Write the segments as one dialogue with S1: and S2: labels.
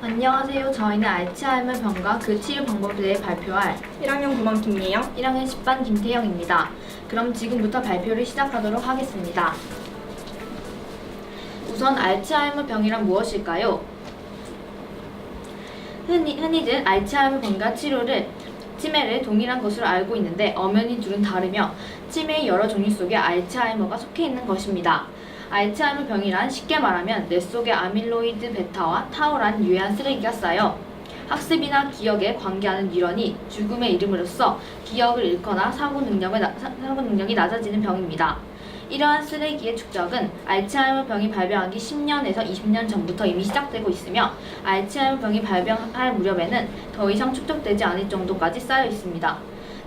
S1: 안녕하세요. 저희는 알츠하이머 병과 그 치료 방법에 대해 발표할
S2: 1학년 9반 김예영,
S1: 1학년 10반 김태영입니다. 그럼 지금부터 발표를 시작하도록 하겠습니다. 우선 알츠하이머 병이란 무엇일까요? 흔히들 알츠하이머 병과 치매를 동일한 것으로 알고 있는데 엄연히 둘은 다르며 치매의 여러 종류 속에 알츠하이머가 속해 있는 것입니다. 알츠하이머 병이란 쉽게 말하면 뇌 속에 아밀로이드 베타와 타우란 유해한 쓰레기가 쌓여 학습이나 기억에 관계하는 뉴런이 죽음의 이름으로써 기억을 잃거나 사고 능력이 낮아지는 병입니다. 이러한 쓰레기의 축적은 알츠하이머 병이 발병하기 10년에서 20년 전부터 이미 시작되고 있으며 알츠하이머 병이 발병할 무렵에는 더 이상 축적되지 않을 정도까지 쌓여 있습니다.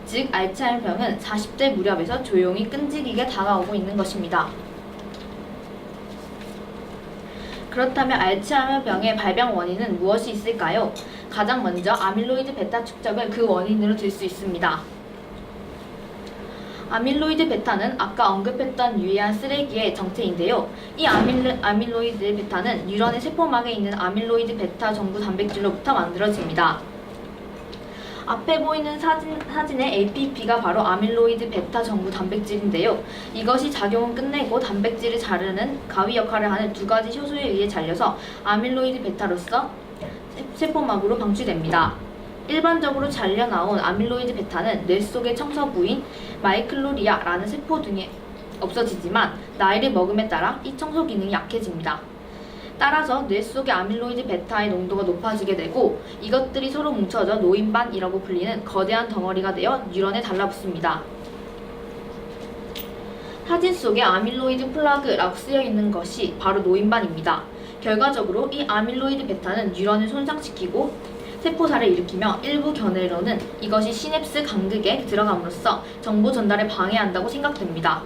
S1: 즉 알츠하이머 병은 40대 무렵에서 조용히 끈질기게 다가오고 있는 것입니다. 그렇다면 알츠하이머 병의 발병 원인은 무엇이 있을까요? 가장 먼저 아밀로이드 베타 축적을 그 원인으로 들 수 있습니다. 아밀로이드 베타는 아까 언급했던 유해한 쓰레기의 정체인데요. 이 아밀로이드 베타는 뉴런의 세포막에 있는 아밀로이드 베타 정부 단백질로부터 만들어집니다. 앞에 보이는 사진의 APP가 바로 아밀로이드 베타 정부 단백질인데요. 이것이 작용을 끝내고 단백질을 자르는 가위 역할을 하는 두 가지 효소에 의해 잘려서 아밀로이드 베타로서 세포막으로 방출됩니다. 일반적으로 잘려 나온 아밀로이드 베타는 뇌 속의 청소부인 마이클로리아라는 세포 등에 없어지지만 나이를 먹음에 따라 이 청소 기능이 약해집니다. 따라서 뇌 속의 아밀로이드 베타의 농도가 높아지게 되고 이것들이 서로 뭉쳐져 노인반이라고 불리는 거대한 덩어리가 되어 뉴런에 달라붙습니다. 사진 속에 아밀로이드 플라그라고 쓰여 있는 것이 바로 노인반입니다. 결과적으로 이 아밀로이드 베타는 뉴런을 손상시키고 세포살을 일으키며 일부 견해로는 이것이 시냅스 간극에 들어감으로써 정보 전달을 방해한다고 생각됩니다.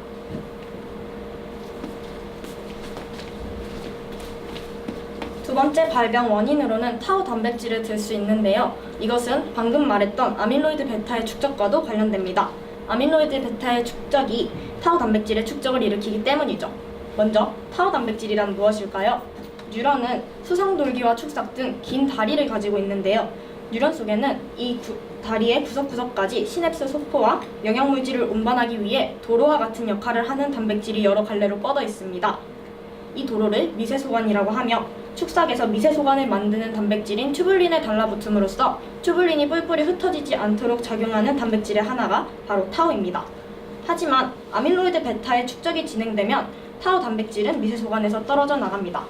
S2: 두 번째 발병 원인으로는 타우 단백질을 들 수 있는데요. 이것은 방금 말했던 아밀로이드 베타의 축적과도 관련됩니다. 아밀로이드 베타의 축적이 타우 단백질의 축적을 일으키기 때문이죠. 먼저 타우 단백질이란 무엇일까요? 뉴런은 수상돌기와 축삭 등 긴 다리를 가지고 있는데요. 뉴런 속에는 이 다리의 구석구석까지 시냅스 소포와 영양물질을 운반하기 위해 도로와 같은 역할을 하는 단백질이 여러 갈래로 뻗어 있습니다. 이 도로를 미세소관이라고 하며 축삭에서 미세소관을 만드는 단백질인 튜뷸린에 달라붙음으로써 튜뷸린이 뿔뿔이 흩어지지 않도록 작용하는 단백질의 하나가 바로 타우입니다. 하지만 아밀로이드 베타의 축적이 진행되면 타우 단백질은 미세소관에서 떨어져 나갑니다.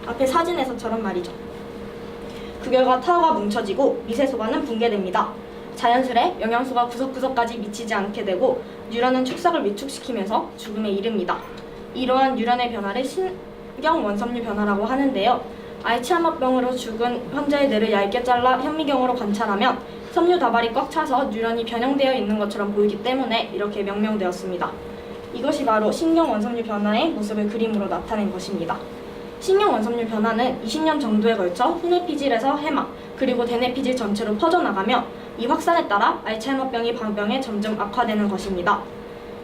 S2: 앞에 사진에서처럼 말이죠. 그 결과 타우가 뭉쳐지고 미세소관은 붕괴됩니다. 자연스레 영양소가 구석구석까지 미치지 않게 되고 뉴런은 축삭을 위축시키면서 죽음에 이릅니다. 이러한 뉴런의 변화를 신경원섬유 변화라고 하는데요. 알츠하이머병으로 죽은 환자의 뇌를 얇게 잘라 현미경으로 관찰하면 섬유 다발이 꽉 차서 뉴런이 변형되어 있는 것처럼 보이기 때문에 이렇게 명명되었습니다. 이것이 바로 신경원섬유 변화의 모습을 그림으로 나타낸 것입니다. 신경원섬유 변화는 20년 정도에 걸쳐 후뇌피질에서 해마, 그리고 대뇌피질 전체로 퍼져나가며 이 확산에 따라 알츠하이머병이 발병해 점점 악화되는 것입니다.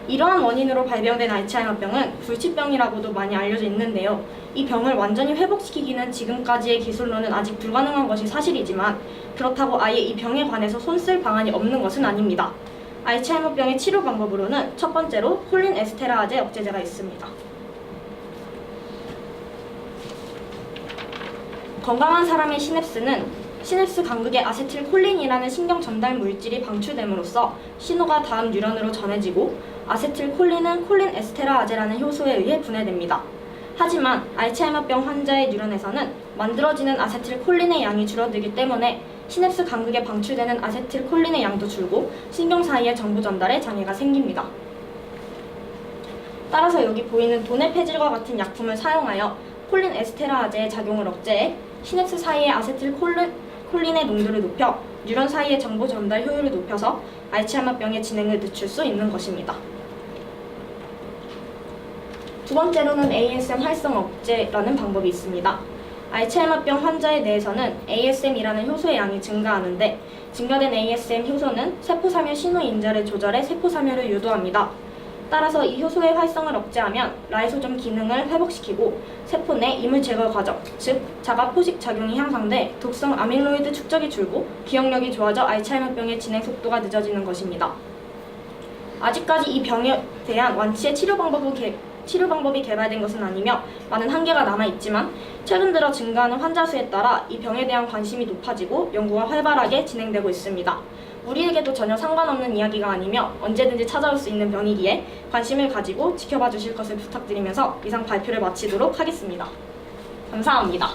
S2: 이러한 원인으로 발병된 알츠하이머병은 불치병이라고도 많이 알려져 있는데요. 이 병을 완전히 회복시키기는 지금까지의 기술로는 아직 불가능한 것이 사실이지만 그렇다고 아예 이 병에 관해서 손쓸 방안이 없는 것은 아닙니다. 알츠하이머병의 치료 방법으로는 첫 번째로 콜린 에스테라아제 억제제가 있습니다. 건강한 사람의 시냅스 간극에 아세틸콜린이라는 신경 전달 물질이 방출됨으로써 신호가 다음 뉴런으로 전해지고 아세틸콜린은 콜린 에스테라아제라는 효소에 의해 분해됩니다. 하지만 알츠하이머병 환자의 뉴런에서는 만들어지는 아세틸콜린의 양이 줄어들기 때문에 시냅스 간극에 방출되는 아세틸콜린의 양도 줄고 신경 사이의 정보 전달에 장애가 생깁니다. 따라서 여기 보이는 도네페질과 같은 약품을 사용하여 콜린 에스테라아제의 작용을 억제해 시냅스 사이의 아세틸콜린의 농도를 높여 뉴런 사이의 정보 전달 효율을 높여서 알츠하이머병의 진행을 늦출 수 있는 것입니다. 두 번째로는 ASM 활성 억제라는 방법이 있습니다. 알츠하이머병 환자의 뇌에서는 ASM이라는 효소의 양이 증가하는데 증가된 ASM 효소는 세포사멸 신호 인자를 조절해 세포사멸을 유도합니다. 따라서 이 효소의 활성을 억제하면 라이소좀 기능을 회복시키고 세포 내 이물 제거 과정, 즉 자가 포식 작용이 향상돼 독성 아밀로이드 축적이 줄고 기억력이 좋아져 알츠하이머병의 진행 속도가 늦어지는 것입니다. 아직까지 이 병에 대한 완치의 치료 방법이 개발된 것은 아니며 많은 한계가 남아있지만 최근 들어 증가하는 환자 수에 따라 이 병에 대한 관심이 높아지고 연구가 활발하게 진행되고 있습니다. 우리에게도 전혀 상관없는 이야기가 아니며 언제든지 찾아올 수 있는 병이기에 관심을 가지고 지켜봐 주실 것을 부탁드리면서 이상 발표를 마치도록 하겠습니다. 감사합니다.